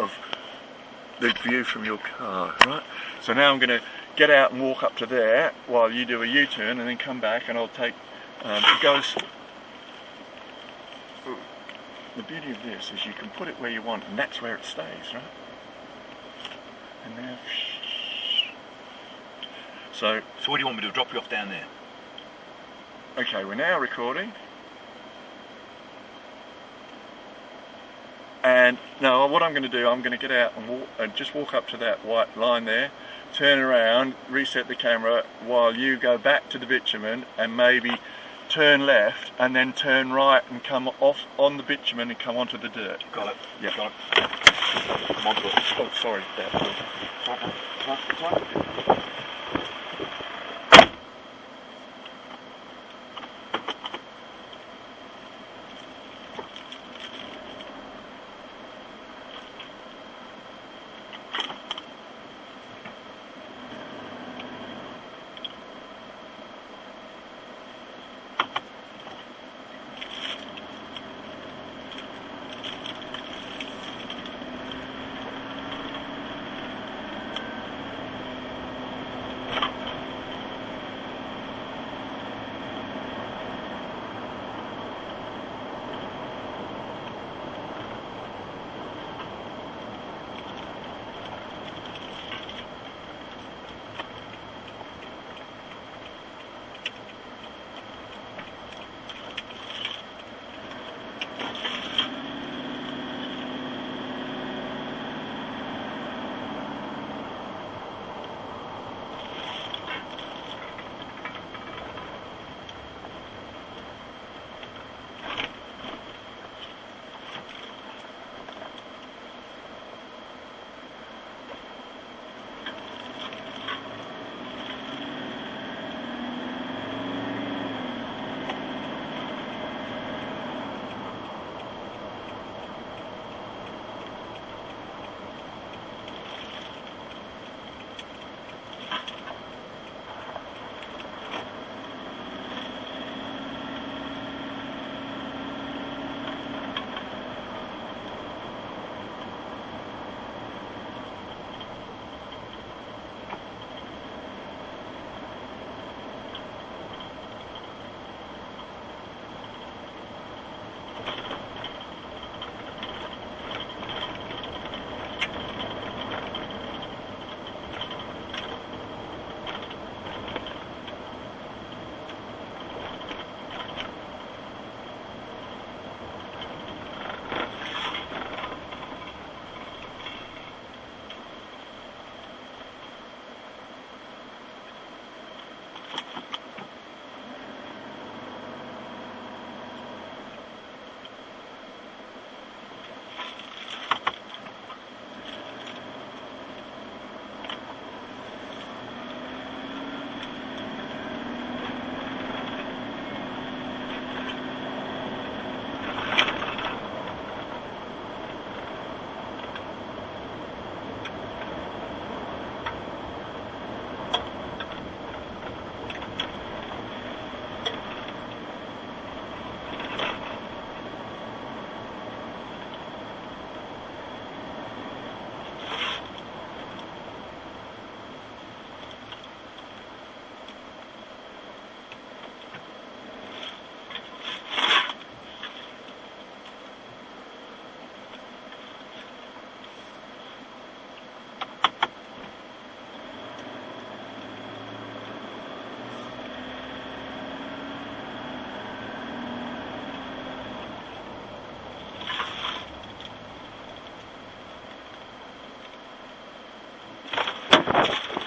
of the view from your car, right? So now I'm going to get out and walk up to there while you do a U-turn, and then come back, and I'll take, it goes, the beauty of this is you can put it where you want, and that's where it stays, right? And now, so what do you want me to drop you off down there? Okay, we're now recording. And now what I'm going to do, I'm going to get out and walk, just walk up to that white line there, turn around, reset the camera while you go back to the bitumen and maybe turn left and then turn right and come off on the bitumen and come onto the dirt. Got it. Yeah. Got it. Come on, Bill. Oh, sorry, Dad.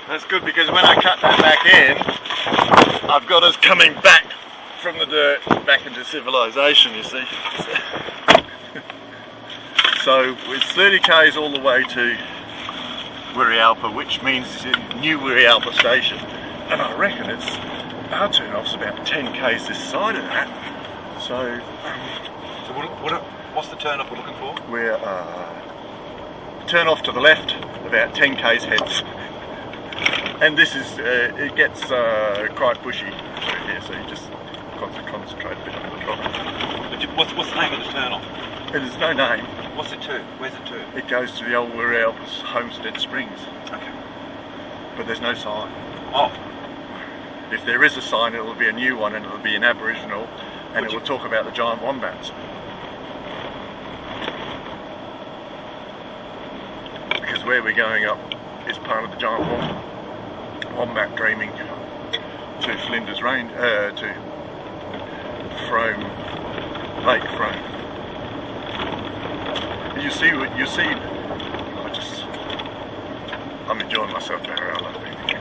That's good, because when I cut that back in, I've got us coming back from the dirt back into civilization, you see. So it's 30 k's all the way to Wirrealpa, which means New Wirrealpa Station, and I reckon it's our turn off's about 10 k's this side of that. So what's the turn off we're looking for? We're turn off to the left about 10 k's hence. And this is, it gets quite bushy here, so you just concentrate a bit on the drop. What's the name of the turn off? There's no name. What's it to? Where's it to? It goes to the old Wirrealpa Homestead Springs, Okay. but there's no sign. Oh, If there is a sign, it will be a new one, and it will be an Aboriginal, and it will talk about the giant wombats. Because where we're going up is part of the giant wombat dreaming to Flinders Range, to Frome, Lake Frome. You see, I'm enjoying myself there. I love being here.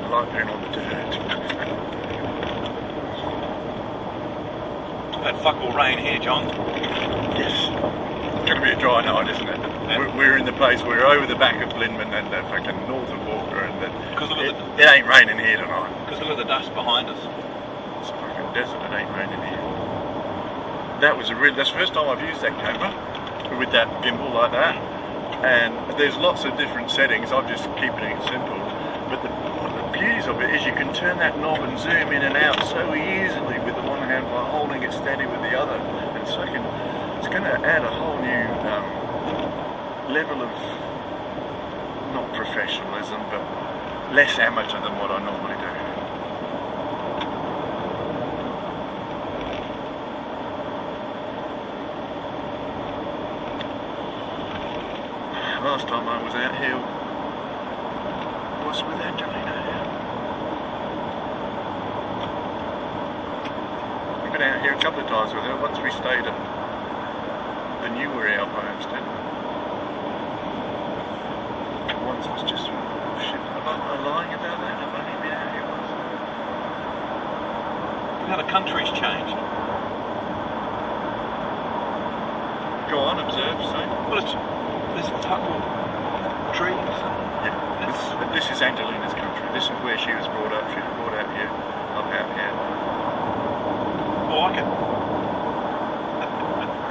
I like being on the dirt. had fuck all rain here, John. Yes. It's going to be a dry night, isn't it? Yeah. We're in the place, we're over the back of Blinman and fucking north of Walker, and it Because ain't raining here tonight. look at the dust behind us. It's a fucking desert, it ain't raining here. That's the first time I've used that camera with that gimbal like that, and there's lots of different settings. I'm just keeping it simple, but the beauties of it is you can turn that knob and zoom in and out so easily with the one hand while holding it steady with the other. And it's going to add a whole new level of, not professionalism, but less amateur than what I normally do. Last time I was out here was with Angelina. We've been out here a couple of times with her. Once we stayed at the new Wirrealpa homestead. Once was just, oh shit, am I lying about that? I've only been out here once. How the country's changed. Go on, observe, say. Well, there's fuck all trees. Yeah, this is Angelina's country. This is where she was brought up. She was brought out here, up out here. Oh, I can. At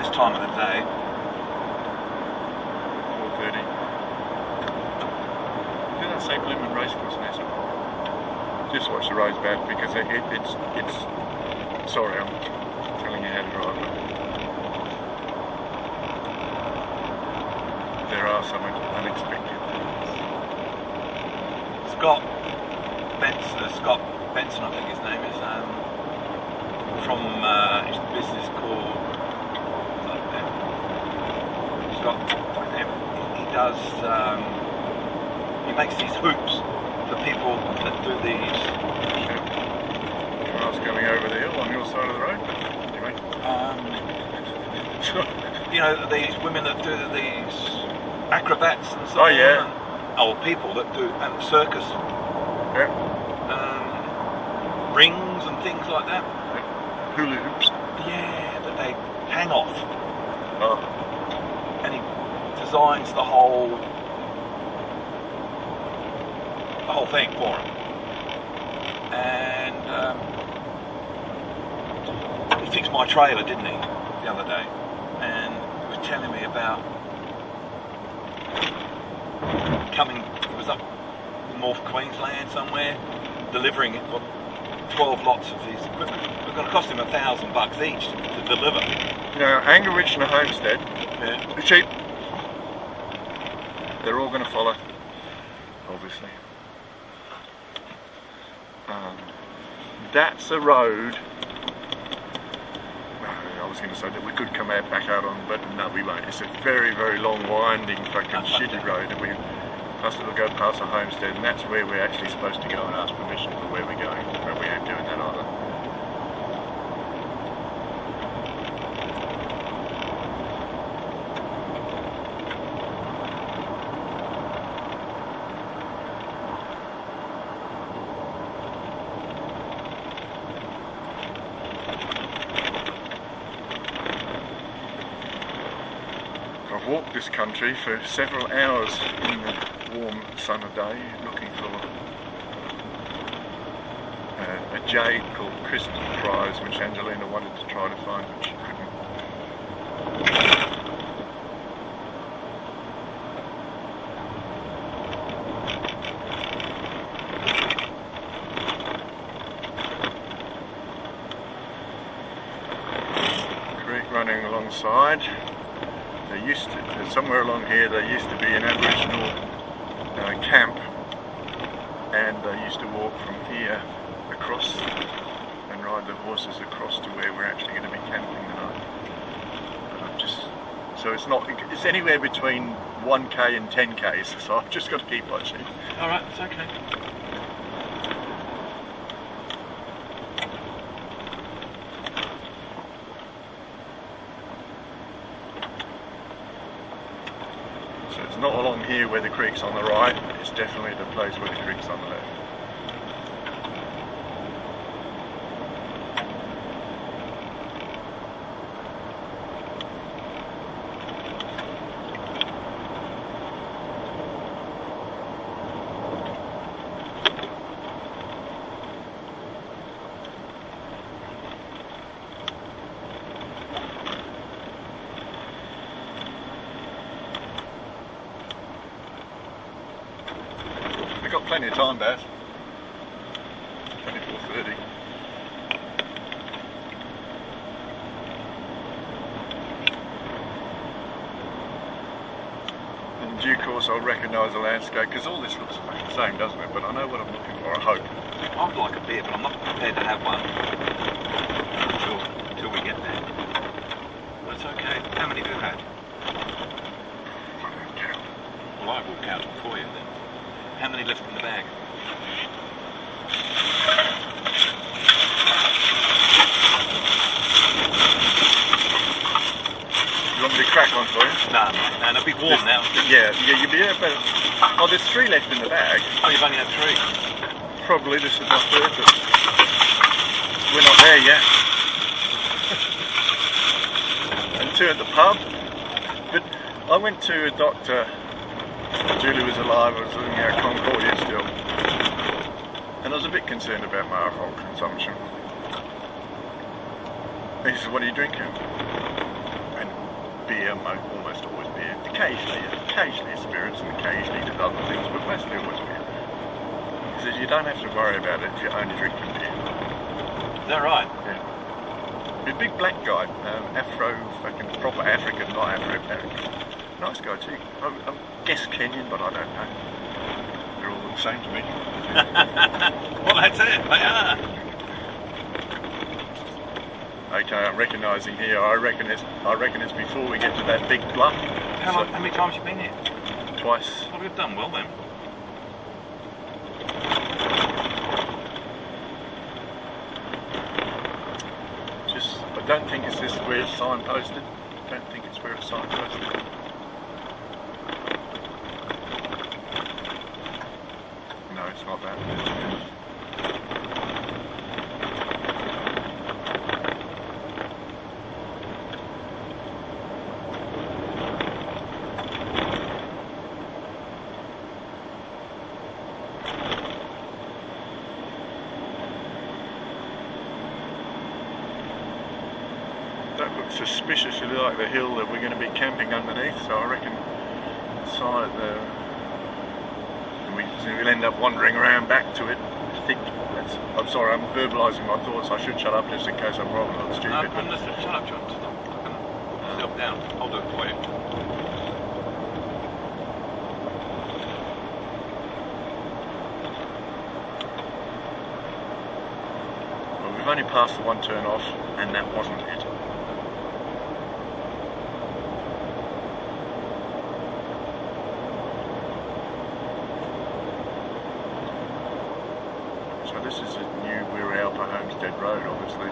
this time of the day. 4:30. Did I say Blinman Racecourse next? Just watch the roads bad because it's. Sorry, I'm telling you how to drive. There are some unexpected things. Scott Benson, I think his name is, from his business called Scott. He does. He makes these hoops for people that do these. Cars coming over the hill on your side of the road. Anyway. You know, these women that do these acrobats and so Oh, on. yeah. Or people that do and circus. Yeah. Rings and things like that. Hula hoops. Yeah, that they hang off. Oh. And he designs the whole thing for him. And he fixed my trailer, didn't he, the other day? And he was telling me about he was up in North Queensland somewhere, delivering it, 12 lots of his equipment. It's going to cost him $1,000 each to deliver. Now, Angerich and the Homestead, Yeah. the sheep, they're all going to follow, obviously. That's a road. I was going to say that we could come out back out on, but no, we won't. It's a very, very long, winding, fucking shitty road, and plus it'll go past the homestead, and that's where we're actually supposed to go and ask permission for where we're going, but we ain't doing that either. I've walked this country for several hours in the warm summer day looking for a jade called Crystal Prize, which Angelina wanted to try to find but she couldn't. creek running alongside. Somewhere along here there used to be an Aboriginal camp, and they used to walk from here across and ride the horses across to where we're actually going to be camping tonight. So it's anywhere between 1k and 10k's, so I've just got to keep watching. Alright, it's okay. So it's not along here where the creek's on the right, it's definitely the place where the creek's on the left. We've got plenty of time, Baz. 24:30. In due course I'll recognise the landscape, because all this looks the same, doesn't it? But I know what I'm looking for, I hope. I would like a beer, but I'm not prepared to have one until we get there. But it's okay. How many have you had? I don't count. Well, I will count them for you then. How many left in the bag? You want me to crack one for you? No, it'll be warm now. Yeah, you'll be able to. Oh, there's 3 left in the bag. Oh, you've only had 3? Probably this is my third, but we're not there yet. And 2 at the pub. But I went to a doctor. Julie was alive, I was living out Concordia still, and I was a bit concerned about my alcohol consumption. And he said, what are you drinking? And beer, almost always beer. Occasionally spirits, and occasionally did other things, but mostly always beer. He says, you don't have to worry about it if you're only drinking beer. Is that right? Yeah. He's a big black guy, fucking proper African, not Afro-American. Nice guy too. I guess Kenyan, but I don't know. They're all the same to me. Well, that's it. They are. Okay, I'm recognising here. I reckon it's before we get to that big bluff. How many times have you been here? Twice. Well, we've done well then. I don't think it's this where it's signposted. I don't think it's where it's signposted. No, it's not that. That looks suspiciously like the hill that we're going to be camping underneath, so I reckon side we'll end up wandering around back to it. I'm sorry, I'm verbalising my thoughts. I should shut up just in case I'm wrong or stupid. No, listen, shut up, John. Stop down. I'll do it for you. Well, we've only passed the one turn off, and that wasn't it. So this is a new Wirrealpa Homestead Road, obviously.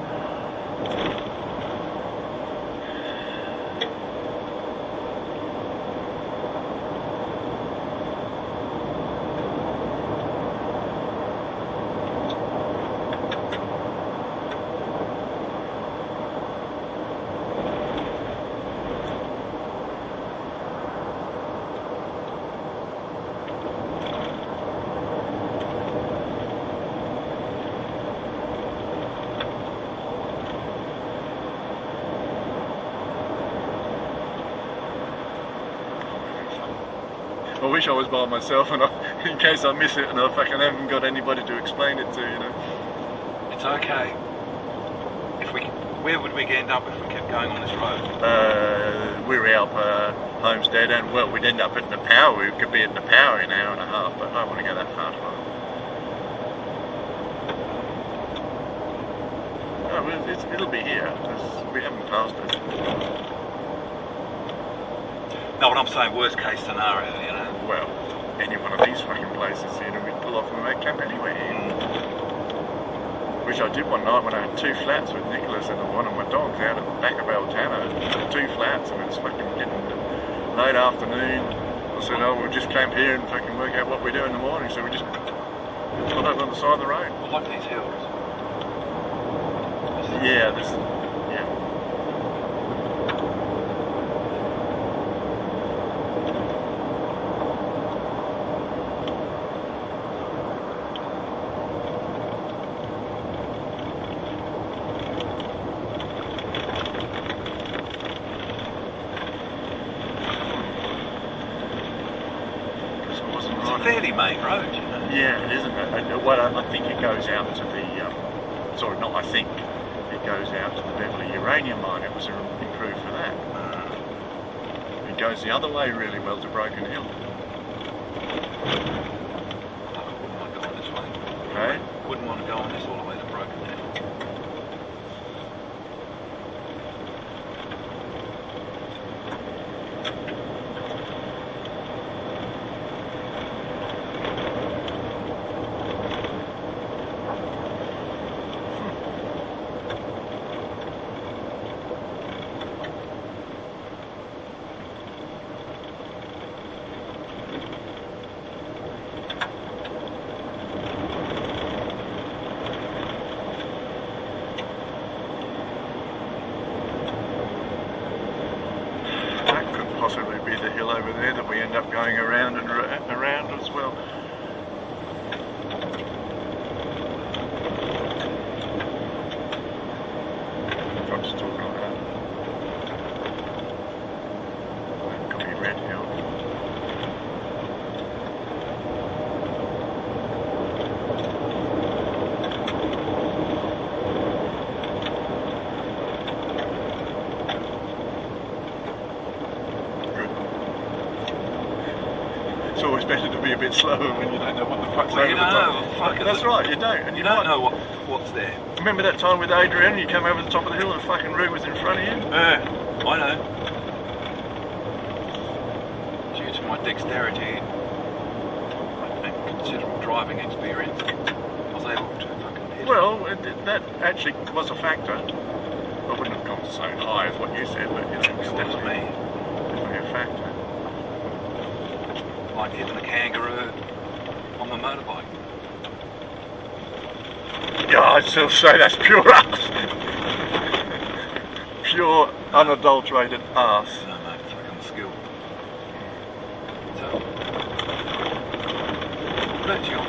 I wish I was by myself, and in case I miss it and I fucking haven't got anybody to explain it to, you know. It's okay. If we Where would we end up if we kept going on this road? Wirrealpa Homestead, and well, we'd end up at the power. We could be at the power in an hour and a half, but I don't want to go that far tomorrow. No, it'll be here, because we haven't passed it. No, what I'm saying, worst case scenario, you know. Well, any one of these fucking places, you know, we'd pull off and make camp anywhere here. Which I did one night when I had 2 flats with Nicholas and one of my dogs out at the back of Altana. 2 flats, and it was fucking getting late afternoon. I said, oh, we'll just camp here and fucking work out what we do in the morning. So we just pulled over on the side of the road. I like these hills. Yeah, fairly main road, you know. Yeah, it isn't. Well, I think it goes out to the, sorry, not I think, it goes out to the Beverley uranium mine. It was improved for that. It goes the other way really well to Broken Hill. I wouldn't want to go on this way. Okay? Wouldn't want to go on this all the way to Broken Hill. Possibly be the hill over there that we end up going around and around as well. What's talking about? That could be Red Hill. It's always better to be a bit slower when you don't know what the fuck's over the top. That's right, you don't. And you don't know what's there. Remember that time with Adrian, you came over the top of the hill and the fucking room was in front of you? Yeah, I know. Due to my dexterity and considerable driving experience, I was able to fucking hit it. Well, that actually was a factor. I wouldn't have gone so high as what you said, but you know, it was definitely a factor. Like hitting a kangaroo on the motorbike. Yeah, I'd still say that's pure ass. Pure, unadulterated ass. No, mate, fucking skill. So, look, you're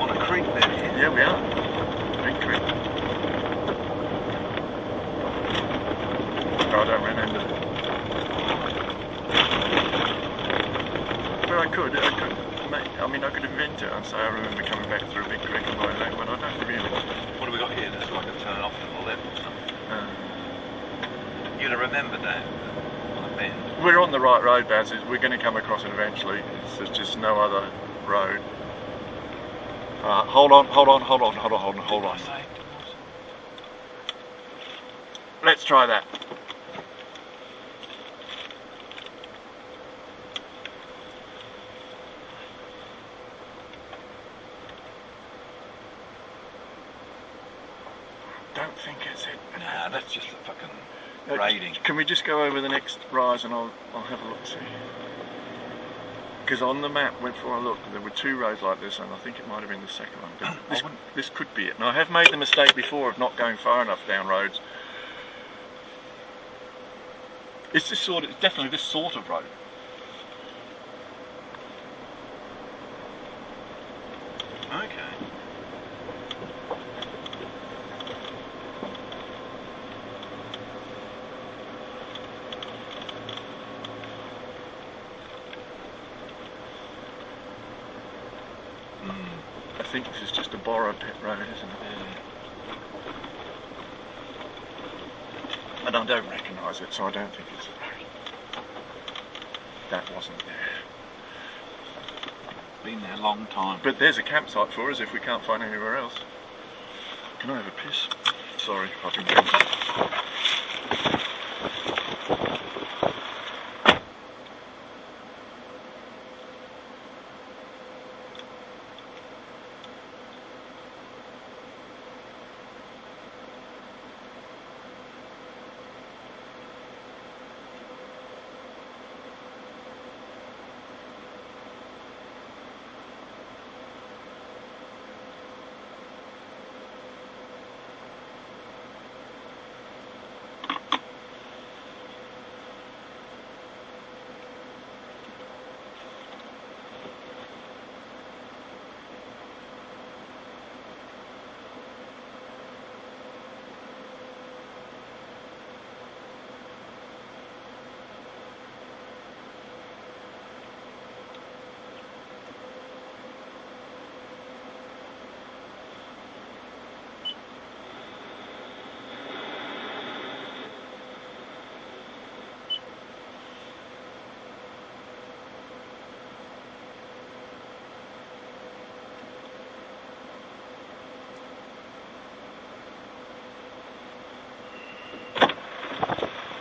on a creek bed here. Yeah, we are. Big creek. I don't remember. But I could, I mean, I could invent it and say I remember coming back through a big creek and by that, but I don't really. What have we got here? That's like a turn off to the left or something. You'd have remembered that on a bend. We're on the right road, Baz. We're going to come across it eventually. There's just no other road. Hold on. Let's try that. Don't think it's it. Nah, that's just a fucking raiding. Can we just go over the next rise and I'll have a look, see? Because on the map, before I looked, there were 2 roads like this, and I think it might have been the second one. But this could be it. And I have made the mistake before of not going far enough down roads. It's definitely this sort of road. Okay. I think this is just a borrowed pit road, isn't it? And I don't recognise it, so I don't think it's a road. That wasn't there. It's been there a long time. But there's a campsite for us if we can't find anywhere else. Can I have a piss? Sorry, I've been drinking.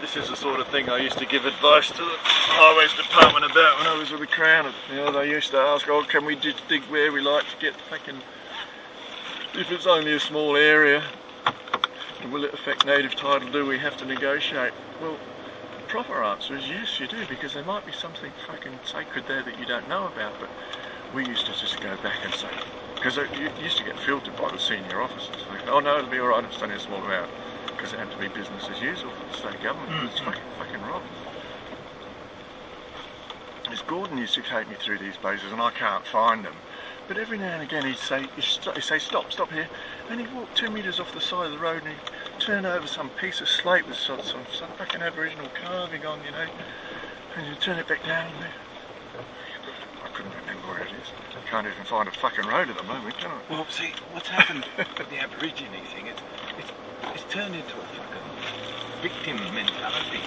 This is the sort of thing I used to give advice to the Highways Department about when I was with the Crown. You know, they used to ask, oh, can we just dig where we like to get fucking... If it's only a small area, will it affect native title? Do we have to negotiate? Well, the proper answer is yes, you do, because there might be something fucking sacred there that you don't know about. But we used to just go back and say, because you used to get filtered by the senior officers. Like, oh no, it'll be alright, it's only a small amount. Because it had to be business as usual for the state government. It's fucking wrong. As Gordon used to take me through these places and I can't find them, but every now and again he'd say stop here, and he'd walk 2 metres off the side of the road and he'd turn over some piece of slate with some fucking Aboriginal carving on, you know, and he'd turn it back down and I couldn't remember where it is. I can't even find a fucking road at the moment, can I? Well, see, what's happened with the Aborigine thing, it's turned into a fucking victim mentality.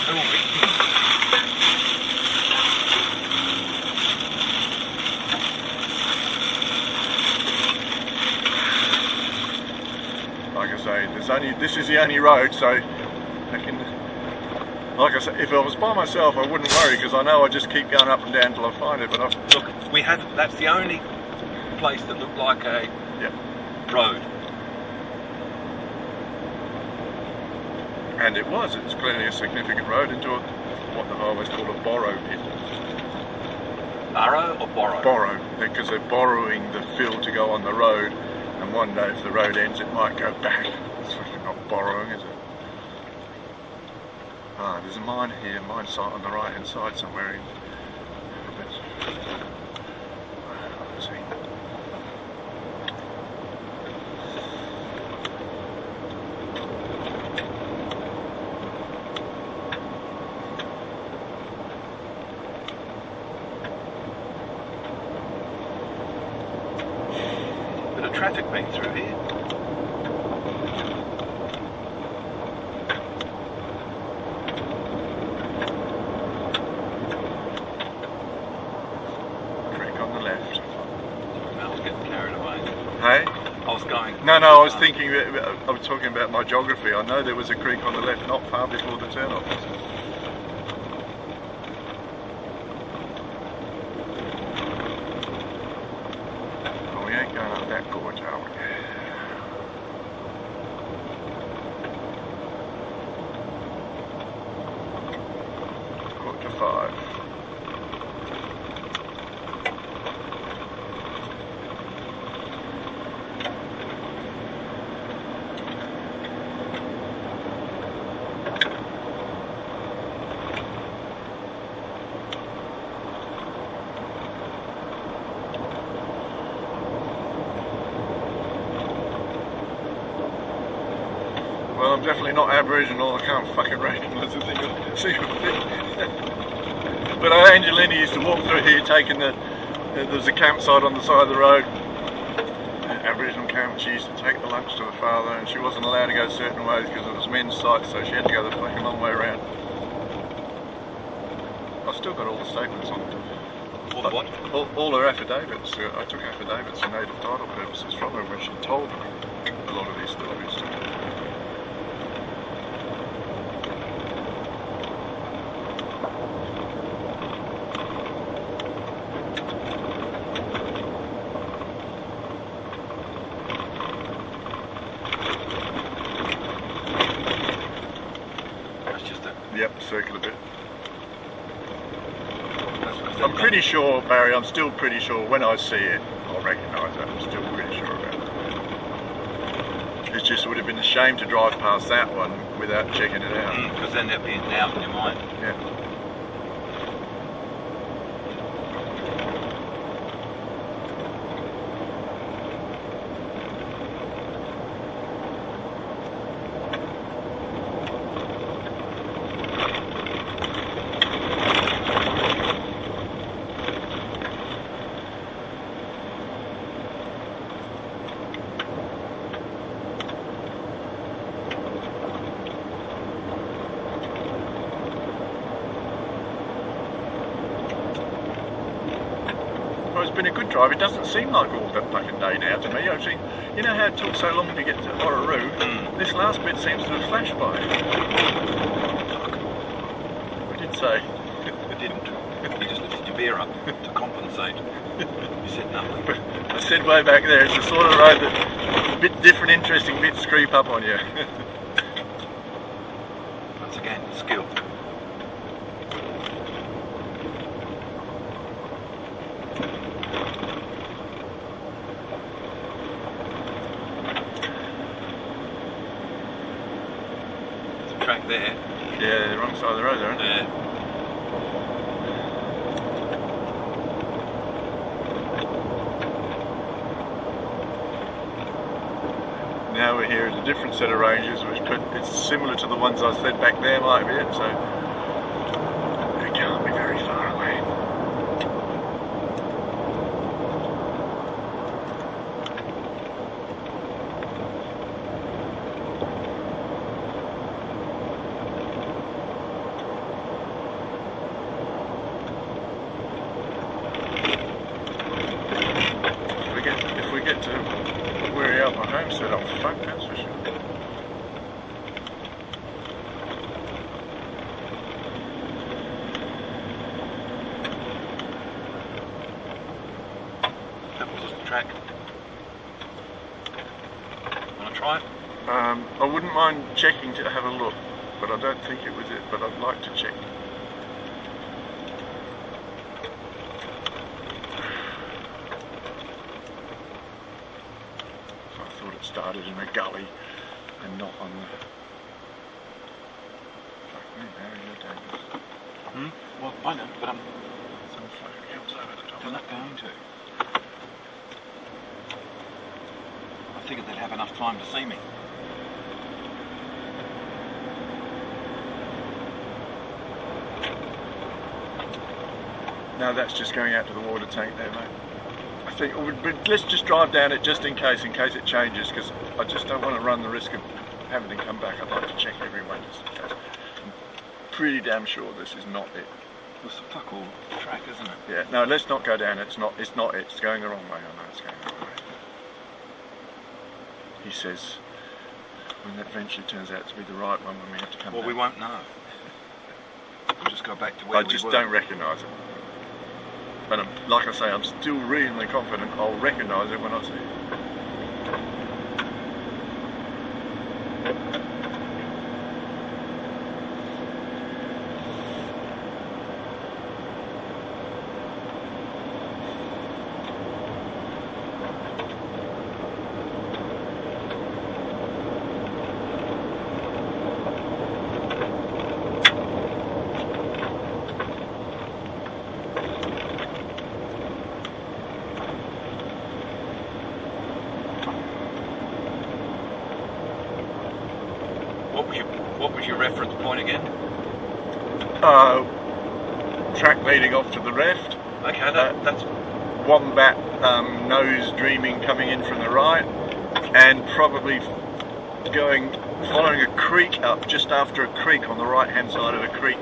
They're all victims. Like I say, this is the only road, so like I say, if I was by myself I wouldn't worry, because I know I just keep going up and down till I find it. But look, that's the only place that looked like a road. And it was clearly a significant road into what the highways call a borrow pit. Burrow or borrow? Borrow, because they're borrowing the fill to go on the road, and one day if the road ends it might go back. It's fucking not borrowing, is it? Ah, there's a mine here, mine site on the right hand side somewhere in... Let's see. Traffic been through here. Creek on the left. I was getting carried away. Hey? I was going... No, I was thinking, I was talking about my geography. I know there was a creek on the left not far before the turn-off. That gorge, are we? Quarter to 5. Well, I'm definitely not Aboriginal, I can't fucking recognise a single thing. But Angelina used to walk through here taking there's a campsite on the side of the road, Aboriginal camp. She used to take the lunch to the father, and she wasn't allowed to go certain ways because it was men's sites, so she had to go the fucking long way around. I've still got all the statements on it. All the what? All her affidavits. I took affidavits for native title purposes from her when she told me a lot of these stories. That's just a... Yep, circular bit. I'm pretty sure, Barry, I'm still pretty sure when I see it, I'll recognise it. I'm still pretty sure about it. It just would have been a shame to drive past that one without checking it out. Because then there'd be a doubt in your mind. Yeah. It's been a good drive. It doesn't seem like all that fucking day now to me. I've seen, you know how it took so long to get to Wirrealpa? This last bit seems to have flashed by. I did say. It didn't. You just lifted your beer up to compensate. You said nothing. I said way back there, it's the sort of road that a bit different, interesting bits creep up on you. Once again, skill. Track there. Yeah, the wrong side of the road there, isn't it? Yeah. Now we're here at a different set of ranges, which it's similar to the ones I said back there might be it, so it can't be very far away. If we get to Wirrealpa Homestead, I'm fucked, that's for sure. That was just the track. Want to try it? I wouldn't mind checking to have a look, but I don't think it was it, but I'd like to check. So I thought it started in a gully and not on the... Fuck me, Barry, you're dangerous. Well, I know, but Some fucking hills over the top. they're not going to. I figured they'd have enough time to see me. No, that's just going out to the water tank there, mate. I think, but let's just drive down it just in case it changes, because I just don't want to run the risk of having to come back. I'd like to check everyone just in case. I'm pretty damn sure this is not it. It's a fuck all track, isn't it? Yeah, no, let's not go down it. It's not it. It's going the wrong way. I know it's going the wrong way. He says, when that eventually turns out to be the right one, when we have to come back. Well, we won't know. We'll just go back to where we were. I just don't recognise it. But like I say, I'm still reasonably confident I'll recognise it when I see it. What was your reference point again? Track leading off to the left. Okay, that's wombat nose dreaming coming in from the right, and probably following a creek up just after a creek on the right hand side of a creek.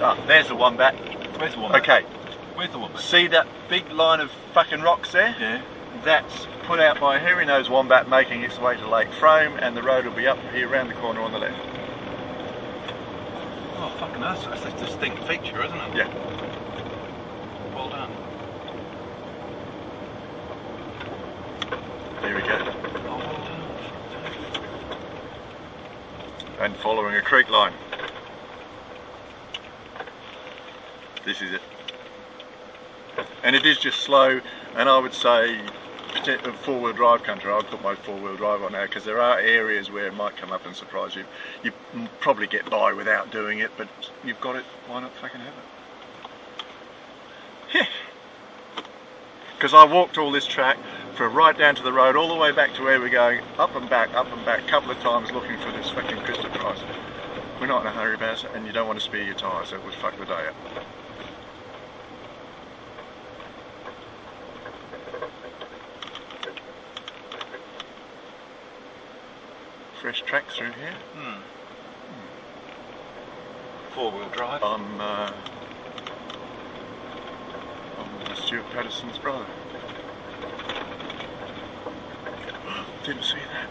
Ah, there's the wombat. Where's the wombat? Okay. Where's the wombat? See that big line of fucking rocks there? Yeah. That's put out by a hairy-nosed wombat making its way to Lake Frome, and the road will be up here around the corner on the left. Oh, fucking hell, that's a distinct feature, isn't it? Yeah. Well done. Here we go. Oh, well done. And following a creek line. This is it. And it is just slow, and I would say four-wheel drive country. I'd put my four-wheel drive on now, because there are areas where it might come up and surprise you. You probably get by without doing it, but you've got it, why not fucking have it? Yeah. Because I walked all this track from right down to the road, all the way back to where we're going, up and back, a couple of times looking for this fucking crystal price. We're not in a hurry about it, and you don't want to spare your tyres, so it would fuck the day up. Fresh track through here. Four-wheel drive. I'm Stuart Patterson's brother. Didn't see that.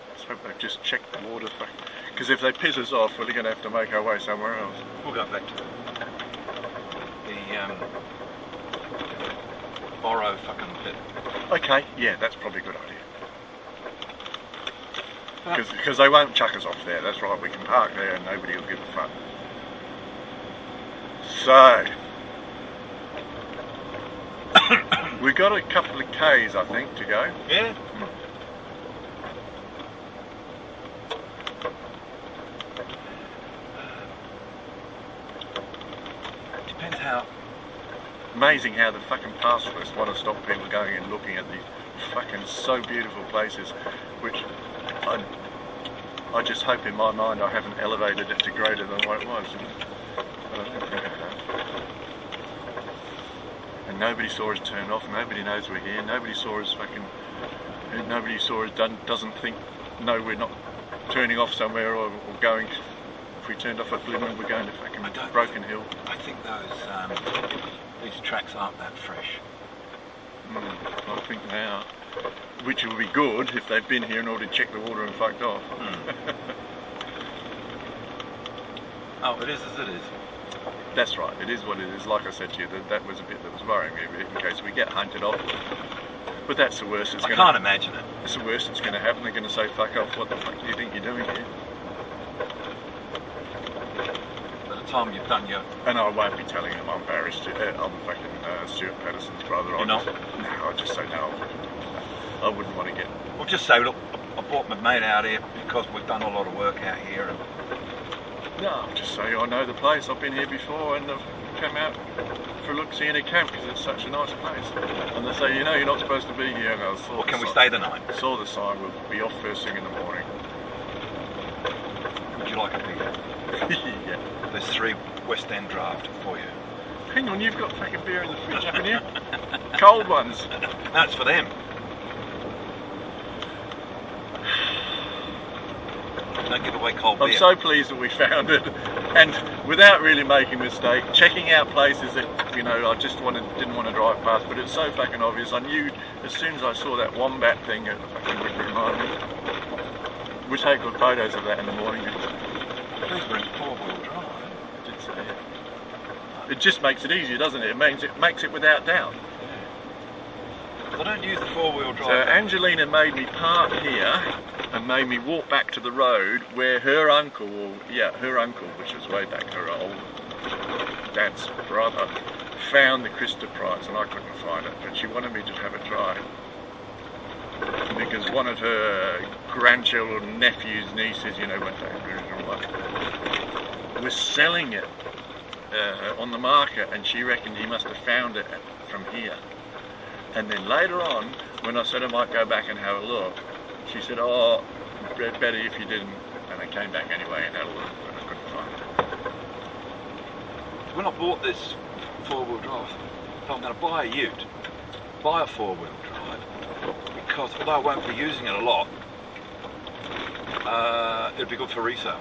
Let's hope they've just checked the water, because if they piss us off, we're going to have to make our way somewhere else. We'll go back to the borrow fucking pit. Okay, yeah, that's probably a good idea. Because they won't chuck us off there, that's right, we can park there and nobody will give a fuck. So, we've got a couple of Ks, I think, to go. Yeah? Depends how... Amazing how the fucking pastoralists want to stop people going and looking at these fucking so beautiful places, which I just hope in my mind I haven't elevated it to greater than what it was. But I don't think I have. And nobody saw us turn off, nobody knows we're here, nobody saw us doesn't think, no, we're not turning off somewhere or going. If we turned off at Blinman, we're going to fucking Broken Hill. I think these tracks aren't that fresh. I think they are. Which will be good if they've been here in order to check the water and fucked off. Oh, it is as it is. That's right, it is what it is. Like I said to you, that was a bit that was worrying me a bit in case we get hunted off. But that's the worst it's going to happen. I can't imagine it. It's the worst that's going to happen. They're going to say, fuck off, what the fuck do you think you're doing here? By the time you've done your... And I won't be telling them I'm Barry I'm fucking Stuart Patterson's brother. You're not? No, I'll just say no. I wouldn't want to get... Well, just say, look, I brought my mate out here because we've done a lot of work out here. And... No, I'll just say I know the place. I've been here before and I've come out for a look-see in a camp because it's such a nice place. And they say, you know, you're not supposed to be here. And I saw well, can we stay the night? Saw the sign. We'll be off first thing in the morning. Would you like a beer? Yeah. There's 3 West End draft for you. Hang on, you've got fucking beer in the fridge, haven't you? Cold ones. No, it's for them. Don't give away cold beer. I'm so pleased that we found it, and without really making a mistake, checking out places that, you know, I just didn't want to drive past, but it's so fucking obvious. I knew as soon as I saw that wombat thing at the fucking reminded me. We'll take good photos of that in the morning. These were in 4-wheel drive. I did say it. It just makes it easier, doesn't it? It makes it without doubt. Yeah. I don't use the 4-wheel drive. So Angelina made me park here and made me walk back to the road where her uncle, which was way back, her old dad's brother, found the crystal prize, and I couldn't find it, but she wanted me to have a try. Because one of her grandchildren, nephews, nieces, you know, was selling it on the market, and she reckoned he must have found it from here. And then later on, when I said I might go back and have a look, she said, oh, better if you didn't. And they came back anyway in Adelaide, but I couldn't find it. When I bought this four-wheel drive, I thought I'm going to buy a ute, buy a four-wheel drive, because although I won't be using it a lot, it'd be good for resale.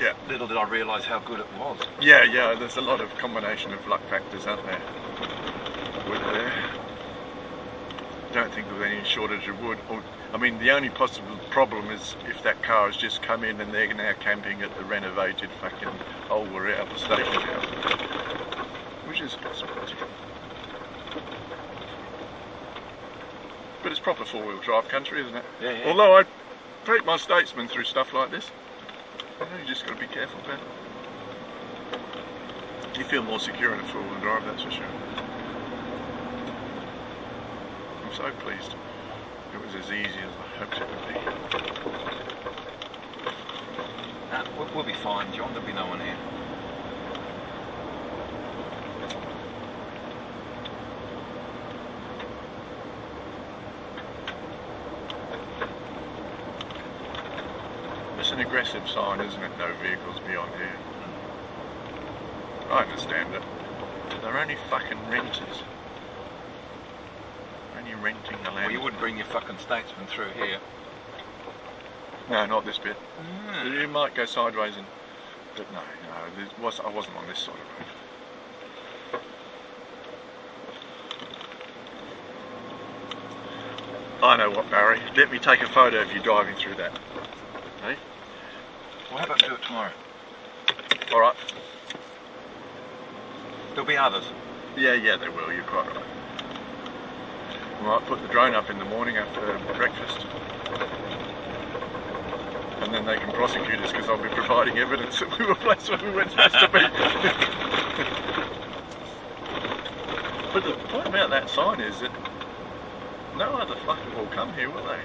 Yeah. Little did I realise how good it was. Yeah, yeah, there's a lot of combination of luck factors, aren't there? Wood there. Don't think of any shortage of wood. I mean, the only possible problem is if that car has just come in and they're now camping at the renovated fucking old Wirrealpa station house, which is a possibility. But it's proper four-wheel drive country, isn't it? Yeah, yeah. Although I take my statesman through stuff like this, you know, you just got to be careful about it. You feel more secure in a four-wheel drive, that's for sure. I'm so pleased it was as easy as I hoped it would be. We'll be fine, John. There'll be no one here. It's an aggressive sign, isn't it? No vehicles beyond here. I understand it. They're only fucking renters. Only renting the land. Well, you wouldn't bring your fucking statesman through here. No, not this bit. You might go sideways, but no, I wasn't on this sort of road. I know what, Barry. Let me take a photo of you driving through that. Hey? Well, how about we do it tomorrow? All right. There'll be others. Yeah, there will. You're quite right. I might put the drone up in the morning after breakfast. And then they can prosecute us because I'll be providing evidence that we were placed where we weren't supposed to be. But the point about that sign is that no other fucker will come here, will they?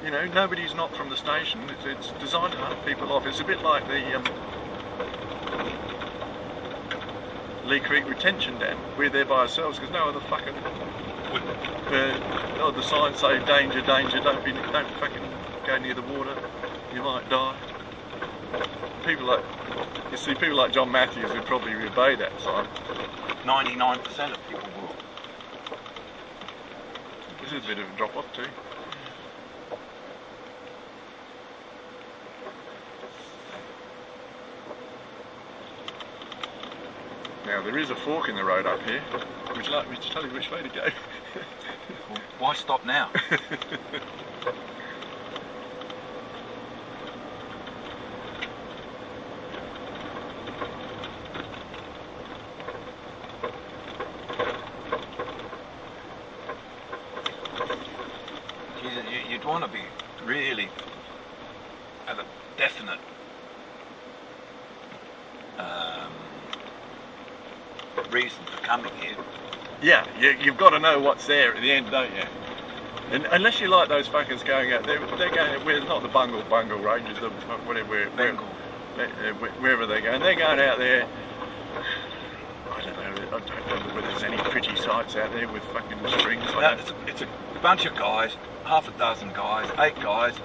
You know, nobody's not from the station. It's designed to hunt people off. It's a bit like the Lake Frome retention dam. We're there by ourselves because no other fucking... the signs say danger, danger, don't fucking go near the water, you might die. People like John Matthews would probably obey that sign. 99% of people will. This is a bit of a drop off too. Now there is a fork in the road up here. Would you like me to tell you which way to go? Well, why stop now? You'd want to be really at a definite reason for coming here. Yeah, you've got to know what's there at the end, don't you? And unless you like those fuckers going out, they're going. We're not the Bungle Rangers, the whatever, wherever they're going. They're going out there. I don't know whether there's any pretty sights out there with fucking strings. It's a bunch of guys, half a dozen guys, 8 guys,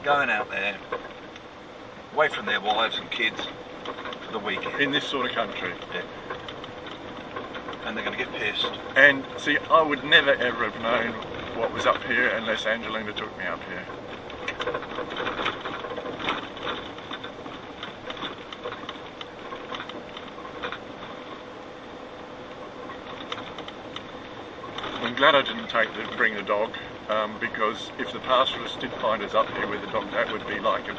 going out there, away from their wives and kids for the weekend. In this sort of country. Yeah. And they're going to get pissed. And see, I would never ever have known what was up here unless Angelina took me up here. I'm glad I didn't bring the dog, because if the pastoralists did find us up here with the dog, that would be like a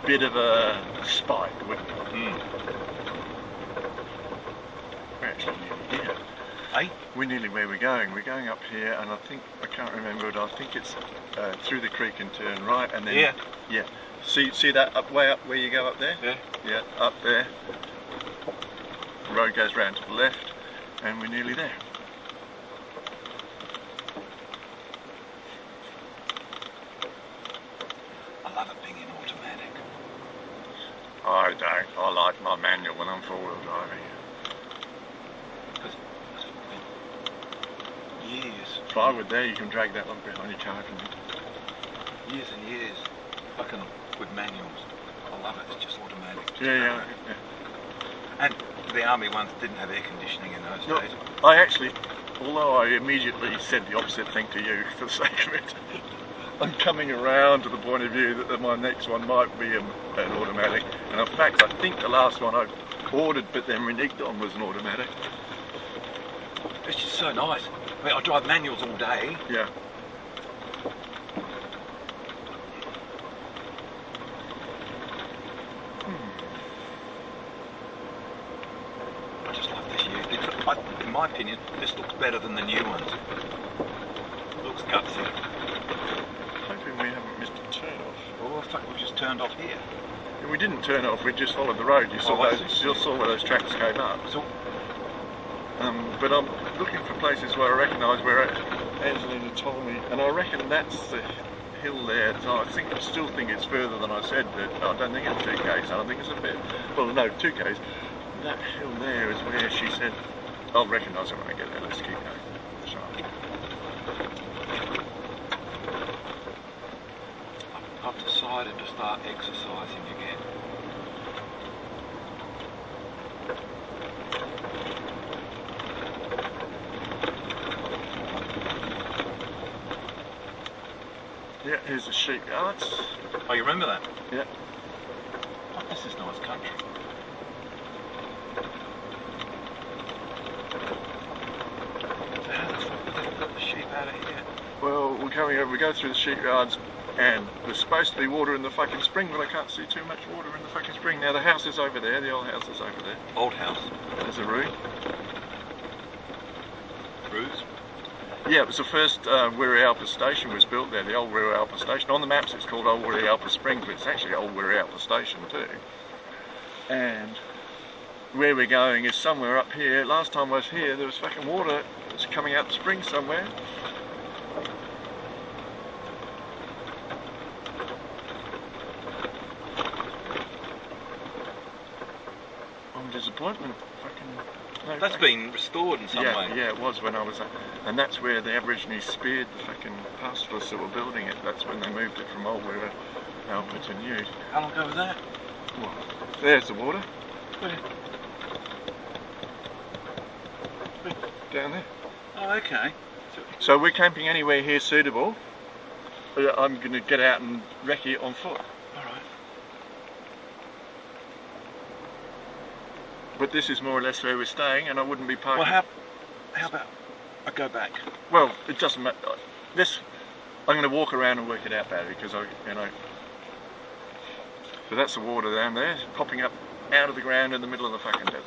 bit of a spike, wouldn't it? We're actually nearly here. Hey? We're nearly where we're going. We're going up here, and I can't remember it. I think it's through the creek and turn right, and then yeah. See that way up where you go up there? Yeah, up there. The road goes round to the left, and we're nearly there. I love it being in automatic. I don't. I like my manual when I'm four-wheel driving. Years. Plywood there, you can drag that one behind your car, can you? Years and years fucking with manuals. I love it. It's just automatic. Just Yeah. And the army ones didn't have air conditioning in those No, days. I actually, although I immediately said the opposite thing to you for the sake of it, I'm coming around to the point of view that my next one might be an automatic. And in fact, I think the last one I ordered but then reneged on was an automatic. It's just so nice. I mean, I drive manuals all day. Yeah. I just love this used. In my opinion, this looks better than the new ones. Looks gutsy. Hoping we haven't missed a turn off. Oh fuck, we just turned off here. Yeah, we didn't turn off, we just followed the road. You saw you saw where those tracks came up. So, but I'm looking for places where I recognise where Angelina told me, and I reckon that's the hill there. So I still think it's further than I said, but I don't think it's 2k's. I don't think it's a bit. Well, no, 2k's. That hill there is where she said, I'll recognise it when I get there. Let's keep going. So, I've decided to start exercising again. yeah, here's the sheep yards. Oh, you remember that? Yeah. Oh, this is nice country. So how the fuck did they put the sheep out of here? Well, we're coming over, we go through the sheep yards, and there's supposed to be water in the fucking spring, but I can't see too much water in the fucking spring. Now the house is over there, the old house is over there. Old house. There's a roof. Roofs. Yeah, it was the first Wirrealpa station was built there, the old Wirrealpa station. On the maps it's called Old Wirrealpa Springs, but it's actually Old Wirrealpa Station too. And where we're going is somewhere up here. Last time I was here, there was fucking water that's coming out the spring somewhere. I'm disappointment. Fucking. No, That's been restored in some way. Yeah, it was when I was, and that's where they Aborigines speared the fucking pastoralists that were building it. That's when they moved it from old Wirrealpa to new. How long ago was that? Well, there's the water. Where? Down there. Oh, okay. So we're camping anywhere here suitable. I'm going to get out and recce it on foot. Alright. But this is more or less where we're staying, and I wouldn't be parking. Well, how about I go back? Well, it doesn't matter. I'm going to walk around and work it out, Barry, because So that's the water down there, popping up out of the ground in the middle of the fucking desert.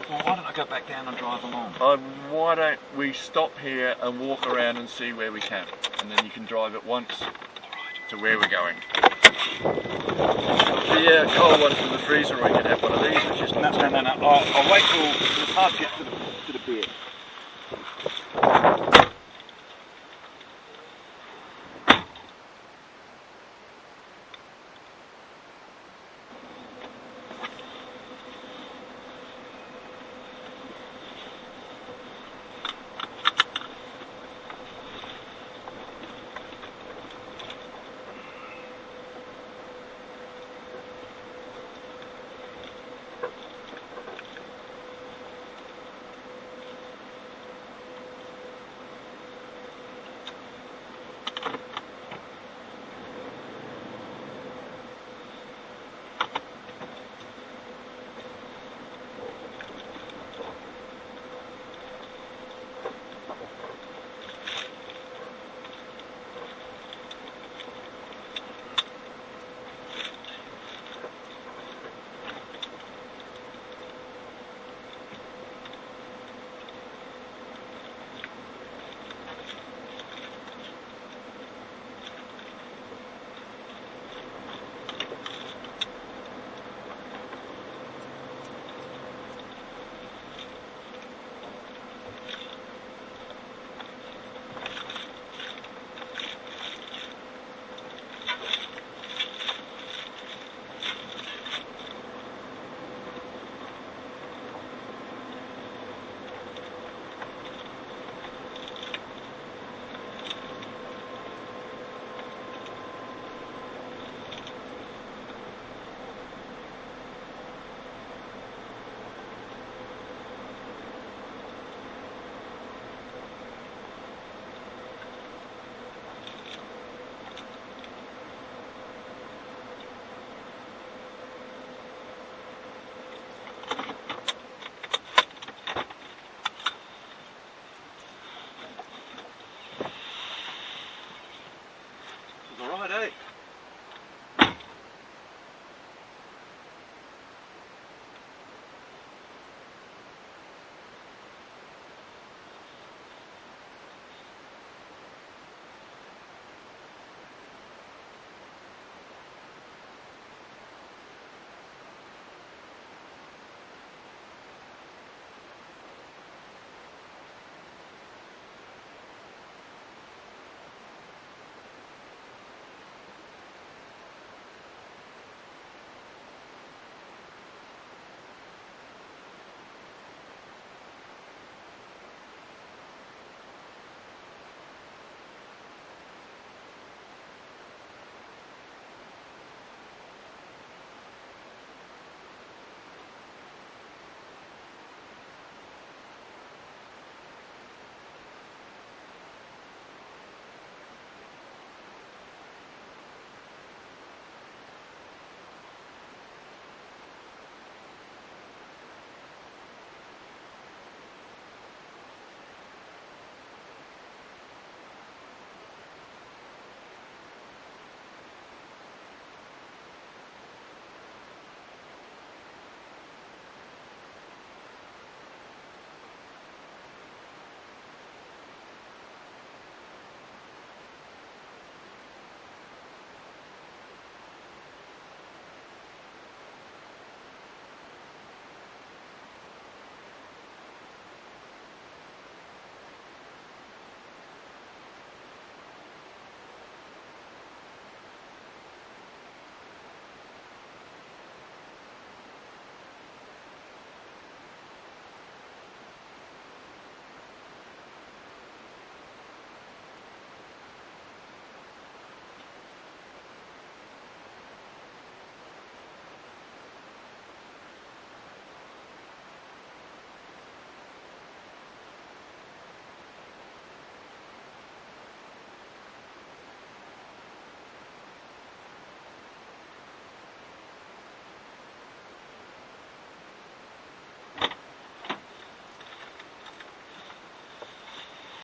Well, why don't I go back down and drive along? Why don't we stop here and walk around and see where we can, and then you can drive at once to where we're going. The cold one from the freezer, we can have one of these, which is No. I'll wait till it's hard to get to the beer.